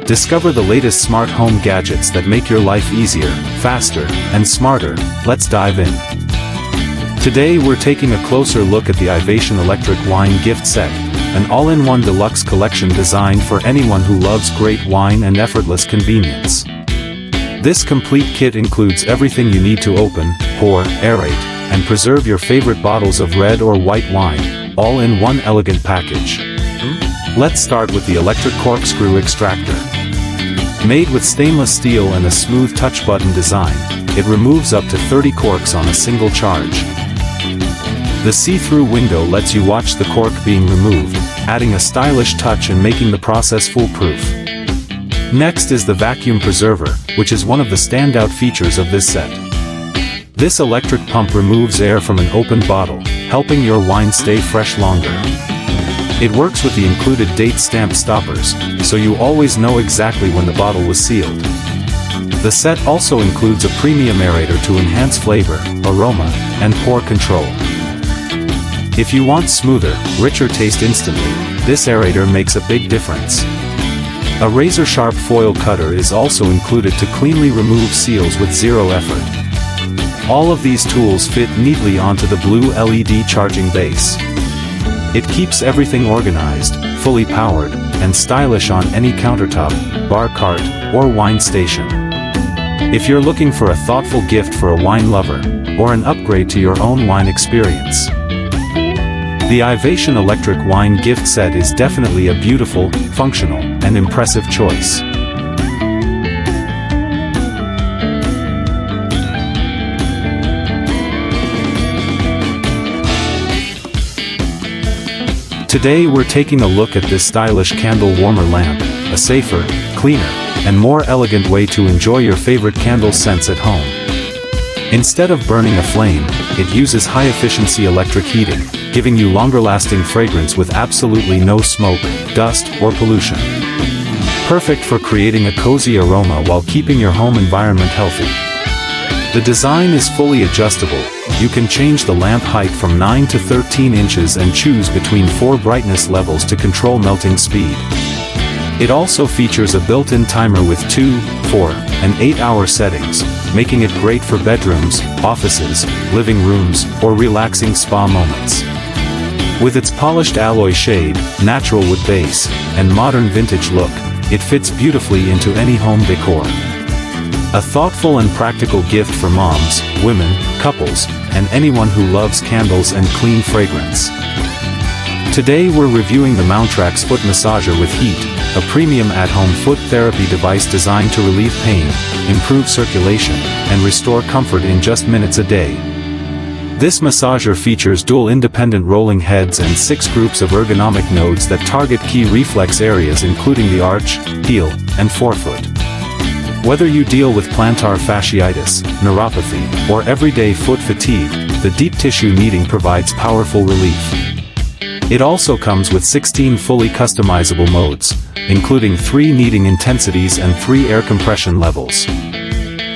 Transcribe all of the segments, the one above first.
Discover the latest smart home gadgets that make your life easier, faster, and smarter. Let's dive in. Today we're taking a closer look at the Ivation Electric Wine Gift Set, an all-in-one deluxe collection designed for anyone who loves great wine and effortless convenience. This complete kit includes everything you need to open, pour, aerate, and preserve your favorite bottles of red or white wine, all in one elegant package. Let's start with the electric corkscrew extractor. Made with stainless steel and a smooth touch button design, it removes up to 30 corks on a single charge. The see-through window lets you watch the cork being removed, adding a stylish touch and making the process foolproof. Next is the vacuum preserver, which is one of the standout features of this set. This electric pump removes air from an open bottle, helping your wine stay fresh longer. It works with the included date stamp stoppers, so you always know exactly when the bottle was sealed. The set also includes a premium aerator to enhance flavor, aroma, and pour control. If you want smoother, richer taste instantly, this aerator makes a big difference. A razor-sharp foil cutter is also included to cleanly remove seals with zero effort. All of these tools fit neatly onto the blue LED charging base. It keeps everything organized, fully powered, and stylish on any countertop, bar cart, or wine station. If you're looking for a thoughtful gift for a wine lover, or an upgrade to your own wine experience, the Ivation Electric Wine Gift Set is definitely a beautiful, functional, and impressive choice. Today we're taking a look at this stylish candle warmer lamp, a safer, cleaner, and more elegant way to enjoy your favorite candle scents at home. Instead of burning a flame, it uses high-efficiency electric heating, giving you longer-lasting fragrance with absolutely no smoke, dust, or pollution. Perfect for creating a cozy aroma while keeping your home environment healthy. The design is fully adjustable. You can change the lamp height from 9 to 13 inches and choose between 4 brightness levels to control melting speed. It also features a built-in timer with 2, 4, and 8-hour settings, making it great for bedrooms, offices, living rooms, or relaxing spa moments. With its polished alloy shade, natural wood base, and modern vintage look, it fits beautifully into any home decor. A thoughtful and practical gift for moms, women, couples, and anyone who loves candles and clean fragrance. Today we're reviewing the Mountrax Foot Massager with Heat, a premium at-home foot therapy device designed to relieve pain, improve circulation, and restore comfort in just minutes a day. This massager features dual independent rolling heads and 6 groups of ergonomic nodes that target key reflex areas including the arch, heel, and forefoot. Whether you deal with plantar fasciitis, neuropathy, or everyday foot fatigue, the deep tissue kneading provides powerful relief. It also comes with 16 fully customizable modes, including 3 kneading intensities and 3 air compression levels.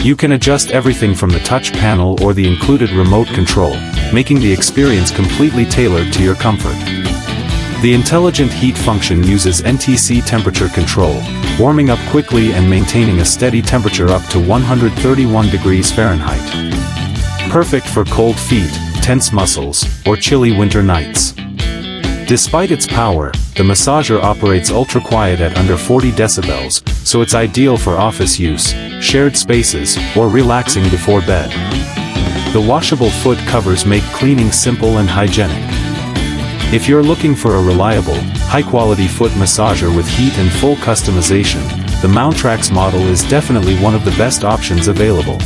You can adjust everything from the touch panel or the included remote control, making the experience completely tailored to your comfort. The intelligent heat function uses NTC temperature control, warming up quickly and maintaining a steady temperature up to 131 degrees Fahrenheit. Perfect for cold feet, tense muscles, or chilly winter nights. Despite its power, the massager operates ultra-quiet at under 40 decibels, so it's ideal for office use, shared spaces, or relaxing before bed. The washable foot covers make cleaning simple and hygienic. If you're looking for a reliable, high-quality foot massager with heat and full customization, the Mountrax model is definitely one of the best options available.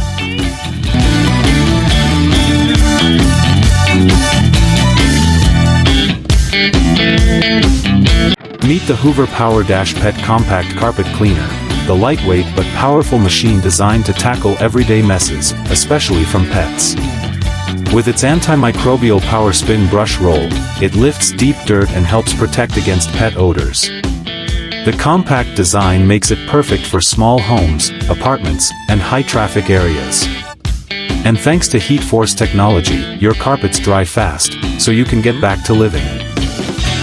Meet the Hoover Power Dash Pet Compact Carpet Cleaner, the lightweight but powerful machine designed to tackle everyday messes, especially from pets. With its antimicrobial power spin brush roll, it lifts deep dirt and helps protect against pet odors. The compact design makes it perfect for small homes, apartments, and high-traffic areas. And thanks to Heat Force technology, your carpets dry fast, so you can get back to living.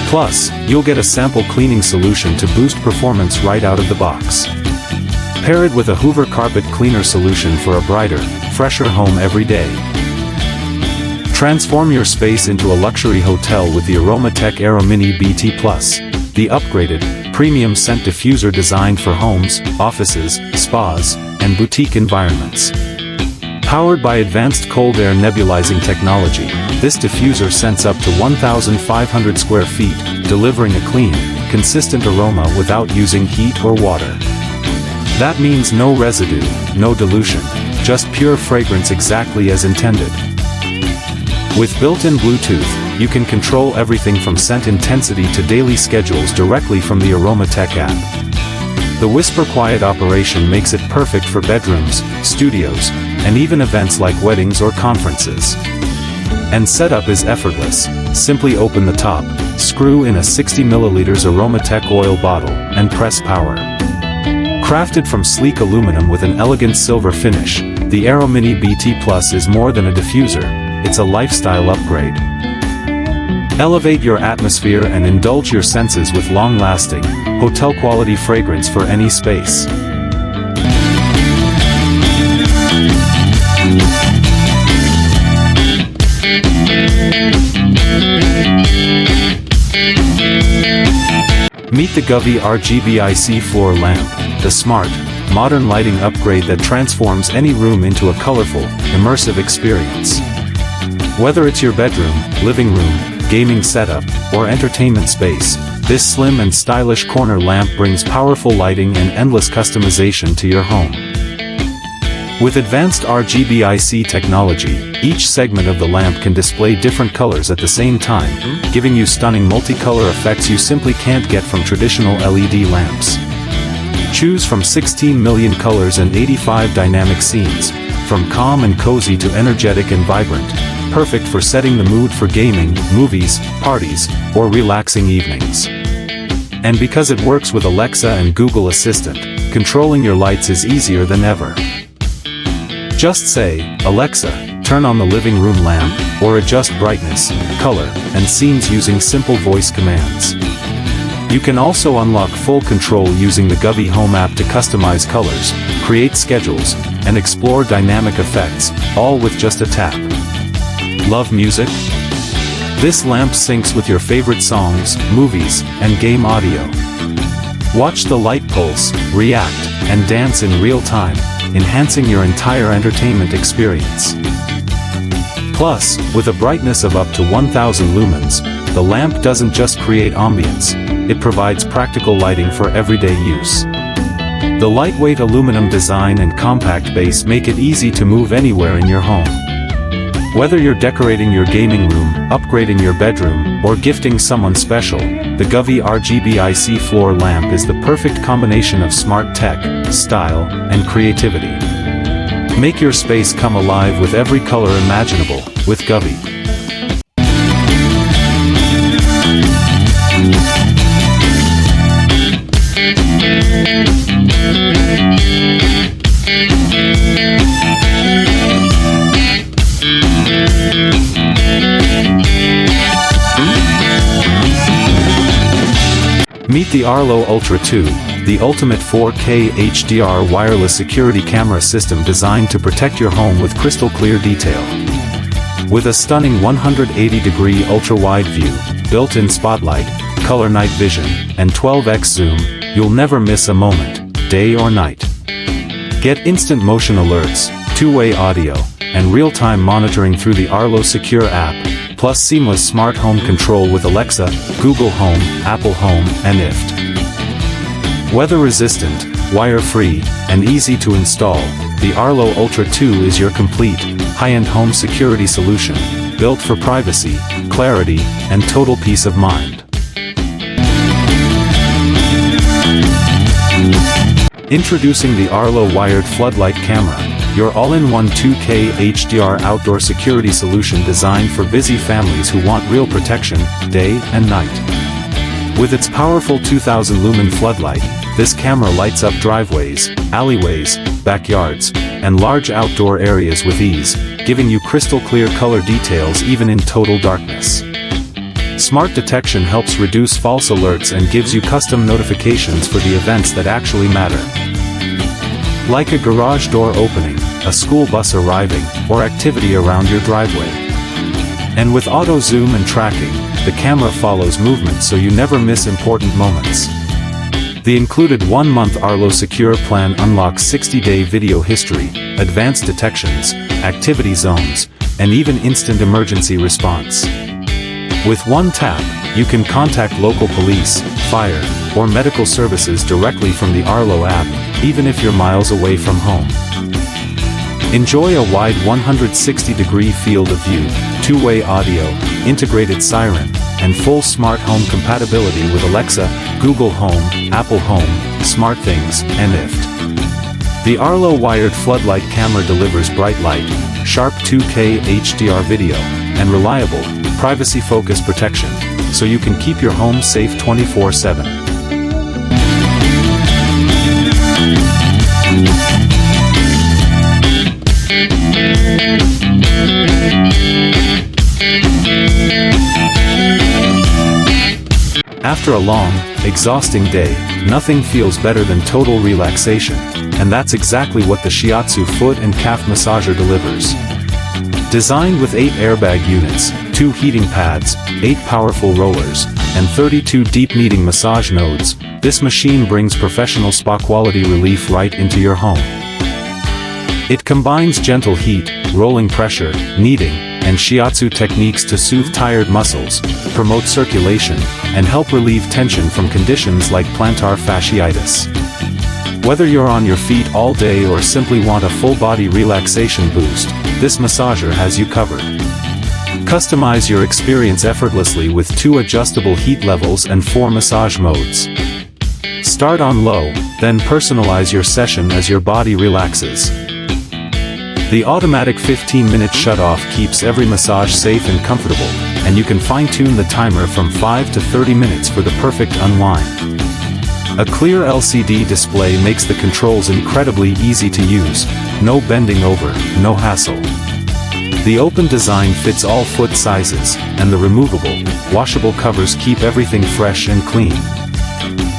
Plus, you'll get a sample cleaning solution to boost performance right out of the box. Pair it with a Hoover carpet cleaner solution for a brighter, fresher home every day. Transform your space into a luxury hotel with the Aromatech AeroMini BT Plus, the upgraded, premium scent diffuser designed for homes, offices, spas, and boutique environments. Powered by advanced cold air nebulizing technology, this diffuser scents up to 1,500 square feet, delivering a clean, consistent aroma without using heat or water. That means no residue, no dilution, just pure fragrance exactly as intended. With built-in Bluetooth, you can control everything from scent intensity to daily schedules directly from the Aromatech app. The Whisper Quiet operation makes it perfect for bedrooms, studios, and even events like weddings or conferences. And setup is effortless. Simply open the top, screw in a 60 ml Aromatech oil bottle, and press power. Crafted from sleek aluminum with an elegant silver finish, the AeroMini BT Plus is more than a diffuser, it's a lifestyle upgrade. Elevate your atmosphere and indulge your senses with long-lasting, hotel-quality fragrance for any space. Meet the Govee RGB-IC floor lamp, the smart, modern lighting upgrade that transforms any room into a colorful, immersive experience. Whether it's your bedroom, living room, gaming setup, or entertainment space, this slim and stylish corner lamp brings powerful lighting and endless customization to your home. With advanced RGB-IC technology, each segment of the lamp can display different colors at the same time, giving you stunning multicolor effects you simply can't get from traditional LED lamps. Choose from 16 million colors and 85 dynamic scenes, from calm and cozy to energetic and vibrant, perfect for setting the mood for gaming, movies, parties, or relaxing evenings. And because it works with Alexa and Google Assistant, controlling your lights is easier than ever. Just say, "Alexa, turn on the living room lamp," or adjust brightness, color, and scenes using simple voice commands. You can also unlock full control using the Govee Home app to customize colors, create schedules, and explore dynamic effects, all with just a tap. Love music? This lamp syncs with your favorite songs, movies, and game audio. Watch the light pulse, react, and dance in real time, enhancing your entire entertainment experience. Plus, with a brightness of up to 1000 lumens, the lamp doesn't just create ambience, it provides practical lighting for everyday use. The lightweight aluminum design and compact base make it easy to move anywhere in your home. Whether you're decorating your gaming room, upgrading your bedroom, or gifting someone special, the Govee RGB-IC floor lamp is the perfect combination of smart tech, style, and creativity. Make your space come alive with every color imaginable, with Govee. Meet the Arlo Ultra 2, the ultimate 4K HDR wireless security camera system designed to protect your home with crystal clear detail. With a stunning 180-degree ultra-wide view, built-in spotlight, color night vision, and 12x zoom, you'll never miss a moment, day or night. Get instant motion alerts, two-way audio, and real-time monitoring through the Arlo Secure app, plus seamless smart home control with Alexa, Google Home, Apple Home, and IFT. Weather-resistant, wire-free, and easy to install, the Arlo Ultra 2 is your complete, high-end home security solution, built for privacy, clarity, and total peace of mind. Introducing the Arlo Wired Floodlight Camera, your all-in-one 2K HDR outdoor security solution designed for busy families who want real protection, day and night. With its powerful 2000 lumen floodlight, this camera lights up driveways, alleyways, backyards, and large outdoor areas with ease, giving you crystal clear color details even in total darkness. Smart detection helps reduce false alerts and gives you custom notifications for the events that actually matter. Like a garage door opening, a school bus arriving, or activity around your driveway. And with auto zoom and tracking, the camera follows movement so you never miss important moments. The included 1-month Arlo Secure plan unlocks 60-day video history, advanced detections, activity zones, and even instant emergency response. With one tap, you can contact local police, fire, or medical services directly from the Arlo app, even if you're miles away from home. Enjoy a wide 160-degree field of view, two-way audio, integrated siren, and full smart home compatibility with Alexa, Google Home, Apple Home, SmartThings, and IFT. The Arlo wired floodlight camera delivers bright light, sharp 2K HDR video, and reliable, privacy-focused protection, so you can keep your home safe 24/7. After a long, exhausting day, nothing feels better than total relaxation, and that's exactly what the Shiatsu foot and calf massager delivers. Designed with 8 airbag units, 2 heating pads, 8 powerful rollers, and 32 deep kneading massage nodes, this machine brings professional spa-quality relief right into your home. It combines gentle heat, rolling pressure, kneading, and Shiatsu techniques to soothe tired muscles, promote circulation, and help relieve tension from conditions like plantar fasciitis. Whether you're on your feet all day or simply want a full-body relaxation boost, this massager has you covered. Customize your experience effortlessly with 2 adjustable heat levels and 4 massage modes. Start on low, then personalize your session as your body relaxes. The automatic 15-minute shut-off keeps every massage safe and comfortable, and you can fine-tune the timer from 5 to 30 minutes for the perfect unwind. A clear LCD display makes the controls incredibly easy to use, no bending over, no hassle. The open design fits all foot sizes, and the removable, washable covers keep everything fresh and clean.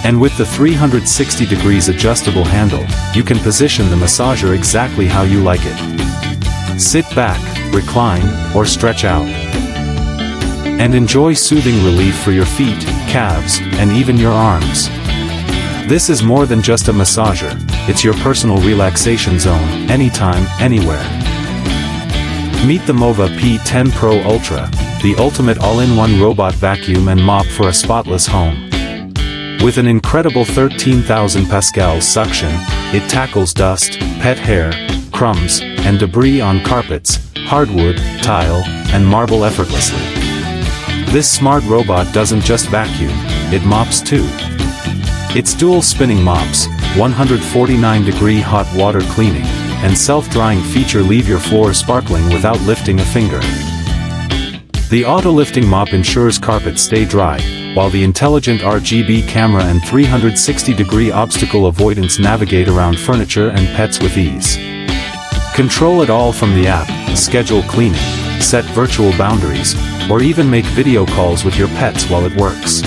And with the 360 degrees adjustable handle, you can position the massager exactly how you like it. Sit back, recline, or stretch out. And enjoy soothing relief for your feet, calves, and even your arms. This is more than just a massager, it's your personal relaxation zone, anytime, anywhere. Meet the Mova P10 Pro Ultra, the ultimate all-in-one robot vacuum and mop for a spotless home. With an incredible 13,000 pascals suction, it tackles dust, pet hair, crumbs, and debris on carpets, hardwood, tile, and marble effortlessly. This smart robot doesn't just vacuum, it mops too. Its dual spinning mops, 149-degree hot water cleaning, and self-drying feature leave your floor sparkling without lifting a finger. The auto-lifting mop ensures carpets stay dry, while the intelligent RGB camera and 360-degree obstacle avoidance navigate around furniture and pets with ease. Control it all from the app, schedule cleaning, set virtual boundaries, or even make video calls with your pets while it works.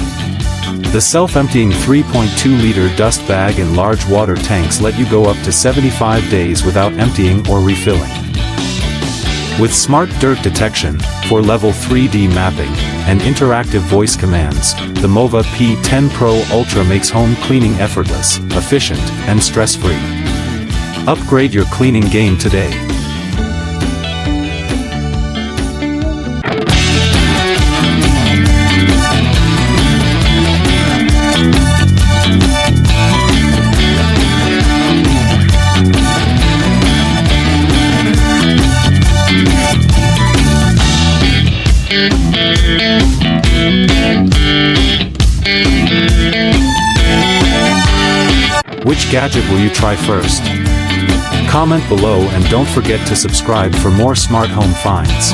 The self-emptying 3.2-liter dust bag and large water tanks let you go up to 75 days without emptying or refilling. With smart dirt detection, for level 3D mapping, and interactive voice commands, the Mova P10 Pro Ultra makes home cleaning effortless, efficient, and stress-free. Upgrade your cleaning game today. Which gadget will you try first? Comment below and don't forget to subscribe for more smart home finds.